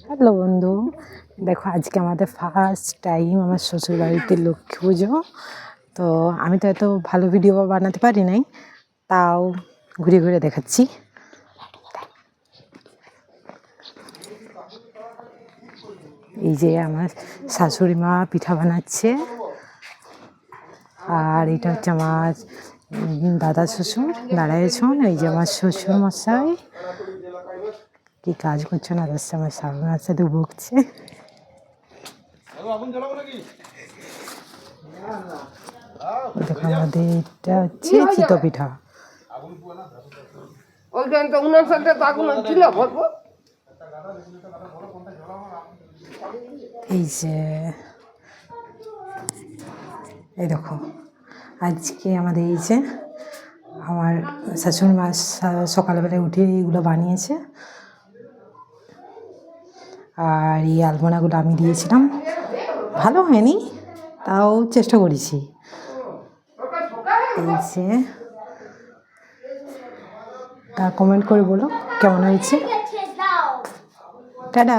Hello বন্ধু, দেখো আজকে আমাদের ফার্স্ট টাইম আমার শ্বশুরবাড়িতে লক্ষ্মী পুজো। তো আমি তো এত ভালো ভিডিও বানাতে পারি নাই, তাও ঘুরে ঘুরে দেখাচ্ছি। এই যে আমার শাশুড়ি মা পিঠা বানাচ্ছে, আর এটা হচ্ছে আমার দাদা শ্বশুর দাঁড়াইছেন। এই যে আমার শ্বশুর মশাই কি কাজ করছে না, যাচ্ছে আমার শাশুড়ির সাথে বকছে। দেখো আমাদের এটা হচ্ছে চিতই পিঠা। এই যে এই দেখো আজকে আমাদের এই যে আমার শাশুড়ি মা সকালবেলায় উঠে এইগুলো বানিয়েছে, আর এই আলপনাগুলো আমি দিয়েছিলাম। ভালো হয়নি, তাও চেষ্টা করেছি। এই যে তা কমেন্ট করে বলো কেমন হয়েছে। টাটা।